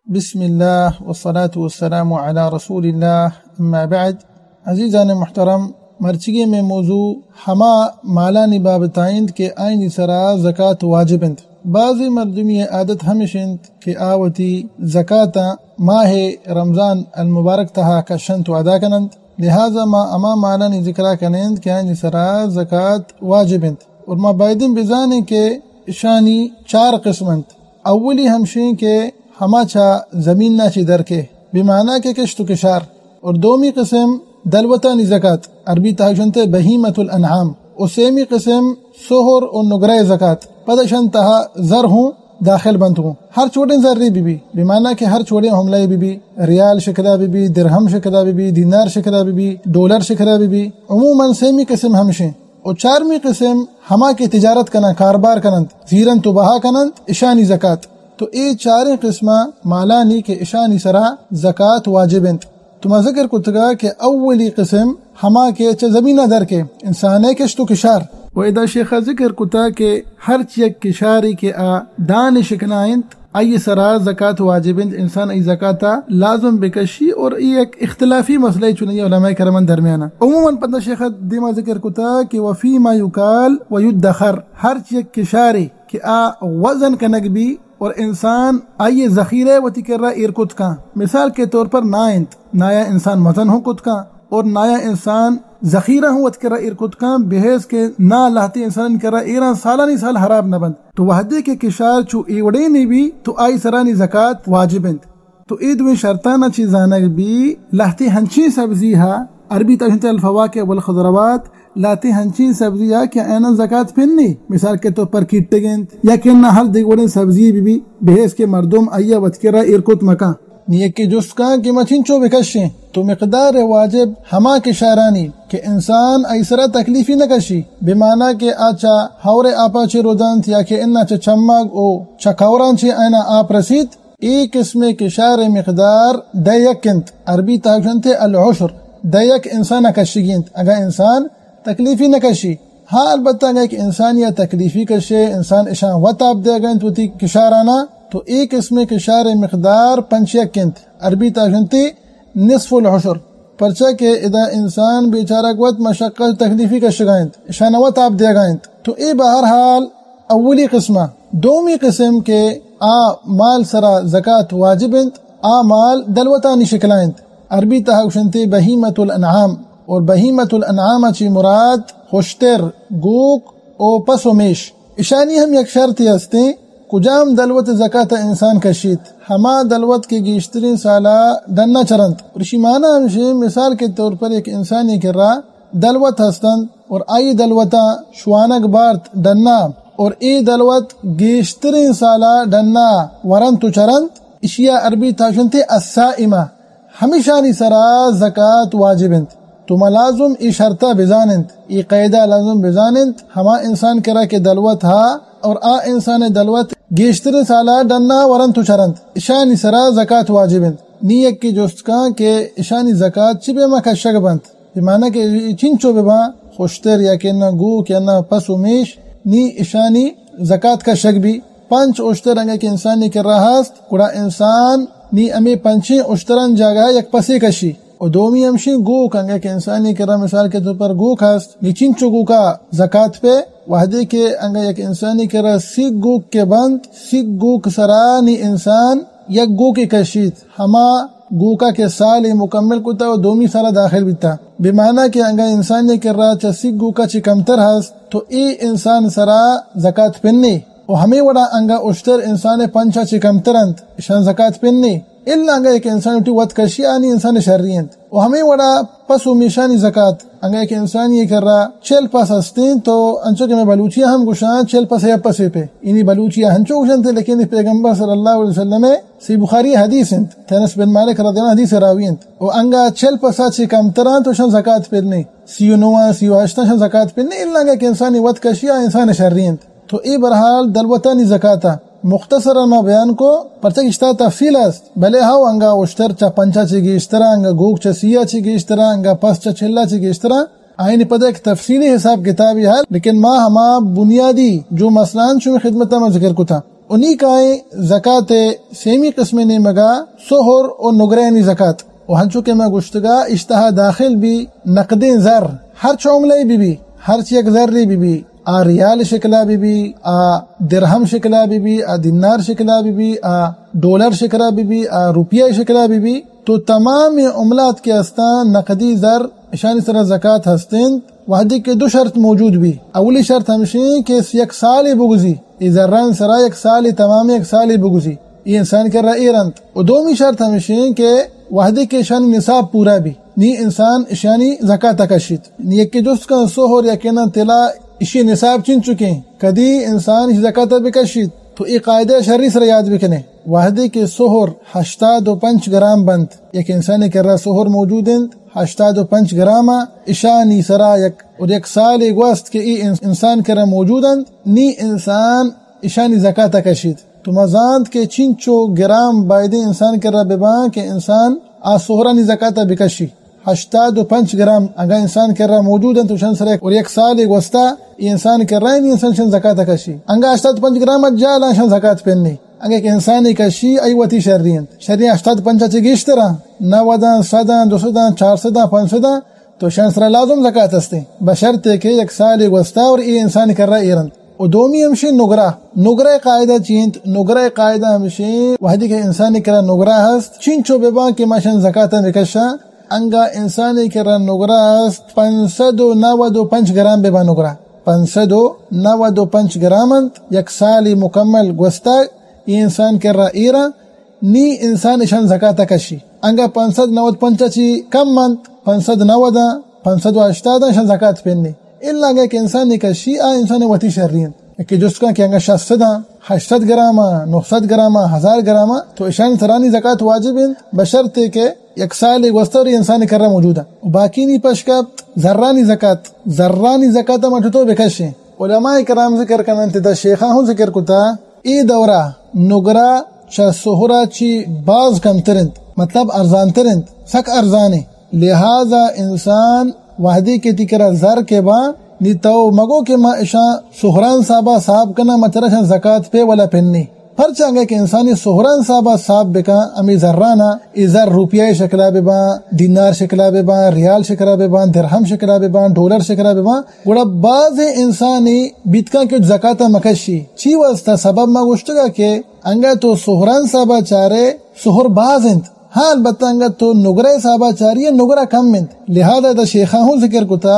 بسم الله والصلاة والسلام على رسول الله اما بعد. عزیزان محترم، مرچگی میں موضوع ہما مالانی بابتائند کہ آئینی سرا زکاة واجبند. بعضی مردمی عادت ہمشند کہ آوتی زکاة ماہ رمضان المبارک تہا کشنت ادا کنند، لہذا ما اما مالانی ذکرہ کنند کہ آئینی سرا زکاة واجبند. اور ما بائدن بزانے کہ شانی چار قسمند. اولی ہمشین کہ ہما چا زمین نا چی درکے بمعنی کہ کشت و کشار، اور دومی قسم دلوتانی زکاة عربی تہا بہیمت الانعام، اور سیمی قسم سہر اور نگرہ زکاة پدشن تہا زر ہوں داخل بند ہوں. ہر چھوٹے زر بھی بمعنی کہ ہر چھوٹے حملے بھی ریال شکرہ بھی درہم شکرہ بھی دینار شکرہ بھی ڈالر شکرہ بھی عموماً سیمی قسم ہمشیں. اور چارمی قسم ہما کے تجارت کنا کاربار کنند زیرن تو بہا کنند اشانی زکاة. تو ای چاریں قسمہ مالانی کے اشانی سرا زکاة واجبند. تو میں ذکر کتگا کہ اولی قسم ہما کے زمینہ در کے انسانے کشت و کشار، و ادا شیخہ ذکر کتا کہ ہر چیک کشاری کے دان شکنائند ای سرا زکاة واجبند، انسان ای زکاة لازم بکشی. اور ای ایک اختلافی مسئلہ چنئی علماء کرمان درمیانہ. عموماً پتہ شیخہ دیما ذکر کتا کہ وفی ما یکال و یدخر، ہر چیک کشاری کہ وزن کنگ بھی اور انسان آئیے ذخیرے وتی کر رہا ایرکت کا. مثال کے طور پر نایا انسان مزن ہو کت کا، اور نایا انسان ذخیرہ ہوں وتی کر رہا ایرکت کا، بحیث کے نا لاہتی انسان کر رہا ایران سالانی سال حراب نہ بند. تو وحدے کے کشار چو ایوڑے نہیں بھی تو آئی سرانی زکاة واجبند. تو اید میں شرطانہ چیزانک بھی لاہتی ہنچی سبزی ہا عربی تشنت الفواکہ والخضروات، لاتی ہنچین سبزی کیا اینا زکاة پھننی، مثال کے طور پر کیٹے گند یا کہنا ہر دیگوڑیں سبزی بھی بحیث کے مردم آیا وطکرہ ارکت مکان نیک کی جس کا کہ مچین چو بکشیں. تو مقدار واجب ہما کے شارانی کہ انسان ایسرا تکلیفی نہ کشی، بمعنی کہ آچا ہورے آپا چے رودانت یا کہ انا چا چمگ او چکاوران چے اینا آپ رسید، ایک قسم کے شار مقدار دیکند عربی تاکشنتے العشر، دیک انسان کشگیند اگر انسان تکلیفی نہ کشی. ہاں البتہ اگر ایک انسان یا تکلیفی کشے انسان اشان وطاب دے گئے تو تی کشارانا، تو ایک اس میں کشار مقدار پنچیا کنت عربی تاجنتی نصف العشر، پرچہ کہ اذا انسان بیچارہ قوت مشقت تکلیفی کشگائند اشان وطاب دے گئے. تو اے بہرحال اولی قسمہ. دومی قسم کے مال سرا زکاة واجبند، مال دلوتانی شکلائند عربی تاجنتی بہیمت الانعام. اور بہیمت الانعام چی مراد خوشتر گوک او پس و میش. اشانی ہم یک شرطی ہستے کجام دلوت زکاة انسان کشید ہما دلوت کے گیشترین سالہ دننا چرند. اور اسی معنی ہمشہ مثال کے طور پر ایک انسانی کر رہا دلوت ہستند اور آئی دلوتا شوانک بارت دننا اور ای دلوت گیشترین سالہ دننا ورن تو چرند، اشیا عربی تاشنتے السائمہ، ہمیشانی سرا زکاة واجبند. تو ملازم ای شرطہ بزانند، ای قیدہ لازم بزانند ہما انسان کرا کے دلوت ہا اور انسان دلوت گیشتر سالہ ڈننا ورن تو چرند اشانی سرا زکاة واجبند. نیک کی جست کا کہ اشانی زکاة چی بے مکہ شگ بند، بمعنی کہ چنچو بے با خوشتر یا کہ نا گوک یا نا پس و میش نی اشانی زکاة کا شگ بھی. پنچ اشتر انگا کہ انسانی کر رہا ہست کڑا انسان نی امی پنچیں اشتران جاگا یک پسی کشی. اور دومی ہمشی گوک انگا کہ انسانی کرا مثال کے طور پر گوک ہست لیچن چگو کا زکاة پہ وحدے کے انگا یک انسانی کرا سیگ گوک کے بند سیگ گوک سرانی انسان یک گوک کشید ہما گوکا کے سال مکمل کتا و دومی سالہ داخل بیتا، بمعنی کہ انگا انسانی کرا چا سیگ گوکا چی کمتر ہست تو ای انسان سرا زکاة پننی. اور ہمیں وڑا انگا اشتر انسان پنچا چی کمترند اشان زکاة پننی اللہ انگا ایک انسان اٹھی وط کشی آنی انسان شریند. اور ہمیں وڑا پس و میشانی زکاة انگا ایک انسان یہ کر رہا چل پس ہستین تو انچو کہ میں بلوچیہ ہم گشان چل پس یا پسے پہ انہی بلوچیہ ہنچو گشان تھے، لیکن پیغمبر صلی اللہ علیہ وسلم سی بخاری حدیث انت تینس بن مالک رضی اللہ حدیث راوی انت. اور انگا چل پسا چی کمتران تو شان زکاة پھرنے 39 شان زکاة پھرنے اللہ انگا ایک انسانی وط کشی انسان شریند. تو ای برحال دلوتانی زکاة مختصرا ما بیان کو پرچہ اشتا تفصیل است بلے ہاو انگا اشتر چا پنچا چی گیشترا انگا گوک چا سیا چی گیشترا انگا پس چا چلا چی گیشترا آئینی پتہ ایک تفصیلی حساب کتابی ہے، لیکن ما ہما بنیادی جو مسئلان چون خدمتا میں ذکر کو تھا. انہی کائیں زکاة سیمی قسم نے مگا سہر و نگرینی زکاة و ہنچو کہ میں گشتگا اشتہا داخل بھی نقد زر ہر چوملے بھی ہر چیک زری بھی آ ریال شکلا بھی آ درہم شکلا بھی آ دینار شکلا بھی آ ڈالر شکلا بھی آ روپیہ شکلا بھی تو تمام عملات کے استان نقدی زر اشانی سرا زکاة ہستند وحدی کے دو شرط موجود بھی اولی شرط ہمشین کہ یک سال بگزی ای زران سرا یک سال تمام یک سال بگزی یہ انسان کر رہا ایرنت و دومی شرط ہمشین کہ وحدی کے اشانی نصاب پورا بھی نی انسان اشانی زکاة کشید نی یک جس کا سہر یقینا تلا اسی نصاب چن چکے کدی انسان اس زکاة بکشید تو ای قاعدہ شرعی سر یاد بکنے وحدی کے سہر 85 گرام بند یک انسانی کر رہا سہر موجود ہیں 85 گرام اشانی سرا یک سال گوست کہ ای انسان کر رہا موجود ہیں نی انسان اشانی زکاة کشید تو مزاند کے چنچو گرام بائدی انسان کر رہا ببان کہ انسان آ سہرانی زکاة بکشی 85 گرام اگر انسان کر رہا موجود ہے تو شن سر اور یک سال گوستا یہ انسان کر رہا ہے نہیں انسان شن زکاة کشی انگا 85 گرام جالا شن زکاة پہننی اگر ایک انسانی کشی ایواتی شرین 85 چی گیشترا 90 100 200 400 500 تو شن سر لازم زکاة ہستے بشرط کہ یک سال گوستا اور یہ انسان کر رہا ایرن و دومی ہمشی نگرہ قاعدہ چینت نگرہ قاعدہ ہمشی وحدی کہ انسانی کرا نگرہ ہست چینچو ببان کہ ما شن زکاة بکشا انگا انسانی کرا نگرہ ہست 595 گرام ببان نگرہ 595 گرامند یک سالی مکمل گوستا یہ انسان کر رہا ایرا نی انسان اشان زکاة کشی انگا 595 چی کم مند 590 580 اشان زکاة پہننی اللہ گئے کہ انسانی کشی آ انسانی وطی شرین کہ جس کا کہ انگا 680 گرام 900 گرام 1000 گرام تو اشان سرانی زکاة واجب ہیں بشرط کہ یک سال گوستا اور انسانی کر رہا موجود ہے باقی نہیں پشکت زرانی زکاة مجھتو بکشیں علماء کرام ذکر کرنن تدا شیخاں ہوں ذکر کتا ای دورہ نگرہ چا سہرہ چی باز کم ترند مطلب ارزان ترند سک ارزانے لہذا انسان وحدی کے تکرہ زر کے با نی تو مگو کے ما اشا سہران صاحبہ صاحب کنا مچرشا زکاة پہ ولا پہننی پرچانگے کہ انسانی سہران صاحبہ صاحب بکا امی زرانا ای زر روپیہ شکلا ببا دینار شکلا ببا ریال شکلا ببا درہم شکلا ببا ڈالر شکلا ببا گوڑا بعض انسانی بیتکا کچھ زکاة مکشی چی واسطہ سبب ما گوشتگا کہ انگا تو سہران صاحبہ چارے سہر باز انت ہاں البتہ انگا تو نگرہ صاحبہ چاری ہے نگرہ کم انت لہذا دا شیخاں ہوں ذکر کتا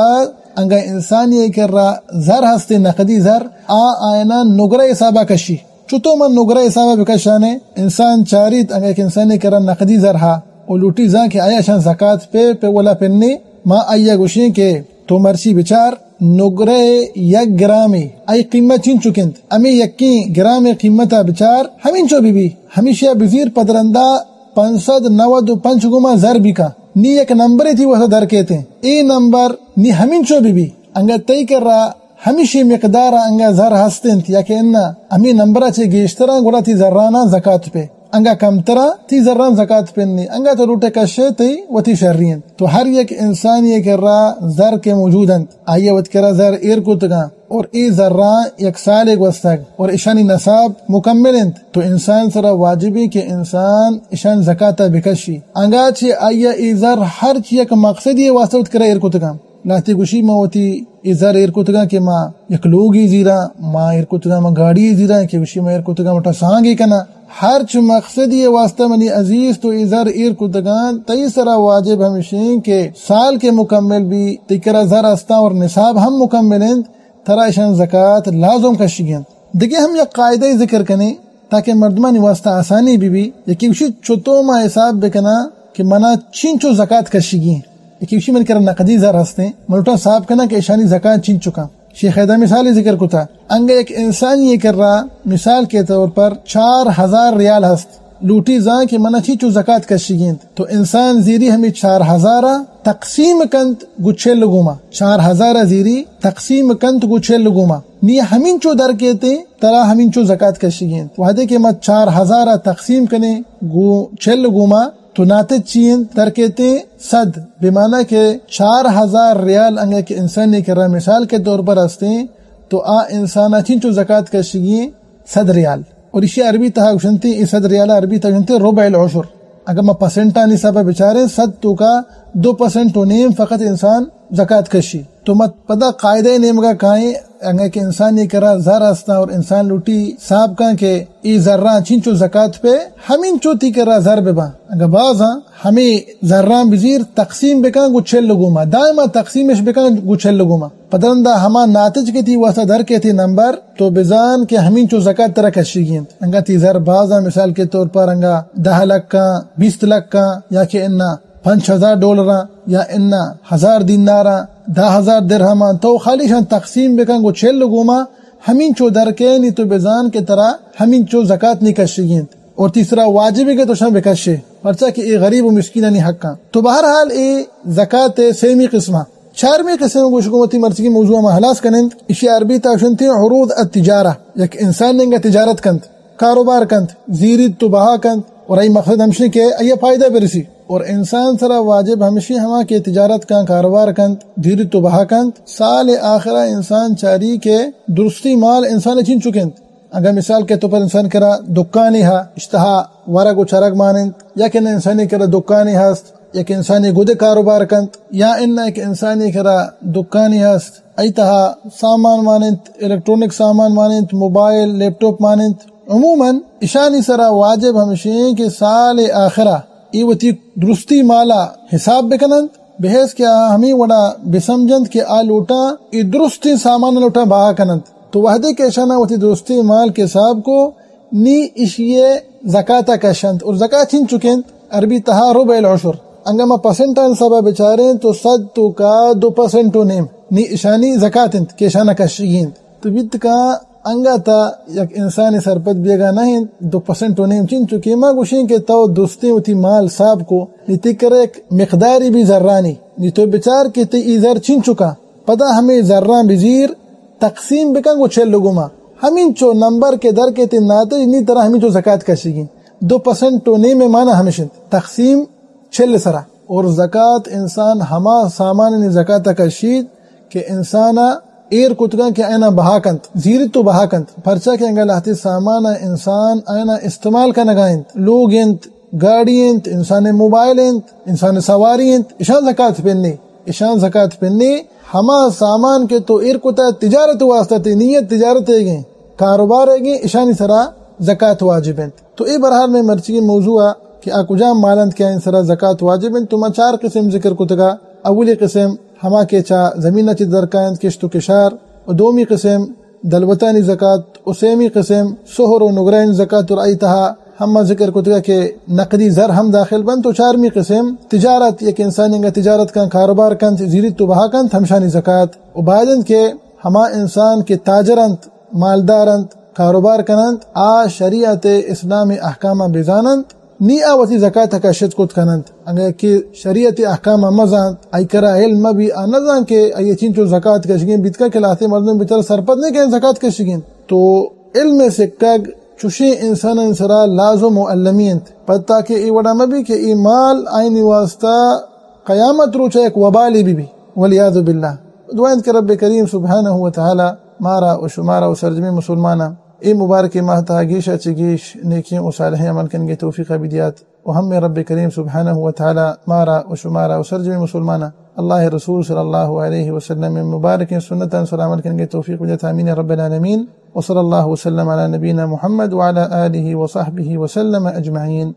انگا انسانی یہ کر رہا زر ہستے نقدی زر آئینا نگرہ صاحبہ کشی چطو من نگرہ صاحبہ بکشانے انسان چاریت انگا ایک انسانی کر رہا نقدی زر ہا او لوٹی زان کہ آیا شان زکاة پہ ولا پہننے ما آیا گوشیں کہ تو مرچی بچار نگرہ یک گرامی ای قیمت چین چکند امی یکی گرام قیمتا بچار ہمین چو بھی ہمیشہ بزیر پدرندہ 595 گما زر بھی کا نی یک نمبر تھی وہ در کہتے ہیں ای نمبر نی ہمین چو بھی انگا تی کر رہا ہمیشہ مقدار انگا زر ہستند یا کہ انہا ہمیں نمبرہ چھے گیشترہ گوڑا تی زرانا زکاة پہ انگا کمترہ تی زران زکاة پہننی انگا تو روٹے کشے تی و تی شرین تو ہر یک انسان یہ کر رہا زر کے موجودند آئیے وط کرا زر ایر کتگا اور ای زران یک سال گوستگ اور اشانی نصاب مکملند تو انسان سرا واجبی کہ انسان اشان زکاة بکشی انگا چھے آئیے ای زر ہر چی یک مقصد یہ واسطہ وط کرا ایر کتگا لاتی گوشی موتی ازار ایر کتگا کہ ما یک لوگی زیرا ما ایر کتگا ما گاڑی زیرا کہ گوشی ما ایر کتگا مٹا سانگی کنا ہر چو مقصد یہ واسطہ منی عزیز تو ازار ایر کتگا تی سرا واجب ہمشین کہ سال کے مکمل بھی تکرہ زر استا اور نصاب ہم مکملیں ترا اشان زکاة لازم کشگین دیکھیں ہم یک قاعدہ ذکر کنے تاکہ مردمانی واسطہ آسانی بھی یکی گوشی چھتو ما حساب بکنا کہ منا چینچو زکاة کشگین ایک من کر نقدی زر ہستے ملوٹا صاحب کنا کہ اشانی زکاة چین چکا شیخ ایدہ مثال ذکر کتا انگا ایک انسان یہ کر رہا مثال کے طور پر 4000 ریال ہست لوٹی زان کہ منا چیچو زکاة کشگین تو انسان زیری ہمیں 4000 تقسیم کنت گچھے لگوما 4000 زیری تقسیم کنت گچھے لگوما نی ہمین چو در کہتے ترا ہمین چو زکاة کشگین وحدے کہ مت 4000 تقسیم کنے گچھے لگوما تو ناتے چین در کہتے 100 بمعنی کہ 4000 ریال انگا کہ انسان نے کر رہا مثال کے طور پر ہستے تو انسان چین چو زکاة کشگی 100 ریال اور اسی عربی تہا گشنتی اس 100 ریالہ عربی تہا گشنتی ربع العشر. اگر ما پرسنٹا نصابہ بچارے 100 تو کا 2% و نیم فقط انسان زکاة کشی. تو مت پدا قاعدہ نیم کا کائیں اگر کہ انسان یہ کرا زر ہستا اور انسان لوٹی صاحب کا کہ ای ذران چنچو زکاة پہ ہمین چوتی کرا زر ببا اگر بعضا ہمیں ذران بزیر تقسیم بکن گچھل لگوما دائما تقسیمش بکن گچھل لگوما پدرندہ ہما ناتج کے تھی واسا در کے تھی نمبر تو بزان کہ ہمین چو زکاة ترہ کشی گین انگا تی زر بعضا مثال کے طور پر انگا 10 لاکھ کا 20 لاکھ کا یا کہ انہا $5,000 یا انہا 1000 دینارا 10,000 درہما تو خالی شان تقسیم بکن گو 6 لگوما ہمین چو در کے نی تو بزان کے طرح ہمین چو زکاة نہیں کشی گین. اور تیسرا واجب کے تو شان بکشے پرچا کہ اے غریب و مسکینہ نہیں حق کا. تو بہرحال اے زکاة سیمی قسمہ 4ویں قسم کو حکومتی مرچی موضوع میں حلاس کنند اسی عربی تاشنتی عروض التجارہ یک انسان ننگا تجارت کند کاروبار کند زیرید تو بہا کند اور ای مقصد ہمشی کے ای فائدہ برسی اور انسان سرا واجب ہمشی ہما کے تجارت کا کاروبار کند دھیری تو بہا کند سال آخرہ انسان چاری کے درستی مال انسان چین چکند. اگر مثال کے تو پر انسان کرا دکانی ہا اشتہا ورگ و چرگ مانند یا کہ انسانی کرا دکانی ہست یا کہ انسانی گودے کاروبار کند یا انہ ایک انسانی کرا دکانی ہست ایتہا سامان مانند الیکٹرونک سامان مانند موبائل لیپ ٹاپ مانند عموماً اشانی سرا واجب ہمشی کہ سال آخرہ ایوتی درستی مالا حساب بکنند بحیث کیا ہمیں وڑا بسمجند کہ آ لوٹا ای درستی سامان لوٹا بہا کنند تو وحدے کے اشانہ وتی درستی مال کے حساب کو نی اشیے زکاة کشند اور زکاة چھن چکند عربی تہا ربع العشر انگا ما پرسنٹا نصابہ بچاریں تو 100 تو کا 2% و نیم نی اشانی زکاة کے اشانہ کشگیند. تو بیت کا انگا تا یک انسانی سرپت بیگا نہیں 2% و نیم چن چکی ما گوشیں کہ تو دوستی ہوتی مال صاحب کو نیتی کر ایک مقداری بھی ذرانی نی تو بچار کے تی ای ذر چن چکا پدا ہمیں ذران بزیر تقسیم بکن گو 6 لوگوں ما ہمیں چو نمبر کے در کے تی ناتج نی طرح ہمیں چو زکاة کشی گی 2% و نیم مانا ہمیشن تقسیم 6 سرا اور زکاة انسان ہما سامان نی زکاة کشید کہ انسانا ایر کتگاں کہ اینا بہا کنت زیر تو بہا کنت پرچا کہ انگا لہتی سامان انسان اینا استعمال کا نگائنت لوگ انت گاڑی انت انسان موبائل انت انسان سواری انت اشان زکاة پنی اشان زکاة پنی ہما سامان کے تو ایر کتا تجارت واسطہ تی نیت تجارت ہے گئیں کاروبار ہے گئیں اشانی سرا زکاة واجب انت. تو ای برحال میں مرچی موضوع کہ آکو جام مالند کیا ان سرا زکاة واجب انت. تو ما 4 قسم ذکر کتگا. اولی قسم ہما کے چا زمینہ چی درکائند کشت و کشار و دومی قسم دلوتانی زکاة و سیمی قسم سہر و نگرین زکاة اور ایتہا ہما ذکر کتگا کہ نقدی زر ہم داخل بند. تو 4ویں قسم تجارت یک انسانی کا تجارت کا کاروبار کند زیرت تو بہا کند ہمشانی زکاة و بعدند کے ہما انسان کے تاجرند مالدارند کاروبار کنند آ شریعت اسلامی احکامہ بزانند نی آواتی زکاة کا شد کت کنند اگر کہ شریعت احکام مزاند ای کرا علم بھی آنزان کہ ای چین چو زکاة کشگین بیتکا کلاتے مردم بیتر سرپت نہیں کہ زکاة کشگین. تو علم سکگ چوشی انسان انسرا لازم و علمینت پتا کہ ای وڑا مبی کہ ای مال آئینی واسطہ قیامت روچا ایک وبالی بھی والعیاذ باللہ. دعائند کہ رب کریم سبحانہ وتعالی مارا و شمارا و سرجمی مسلمانا ای مبارک ماہتا گیشا چگیش نیکیوں و صالحی عمل کنگے توفیق بدیات و ہم رب کریم سبحانہ وتعالی مارا و شمارا و سرجمی مسلمانا اللہ رسول صلی اللہ علیہ وسلم مبارک سنتا صلی عمل کنگے توفیق بدیات آمین رب العالمین وصلی اللہ وسلم علی نبینا محمد وعلى آلہ وصحبہ وسلم اجمعین.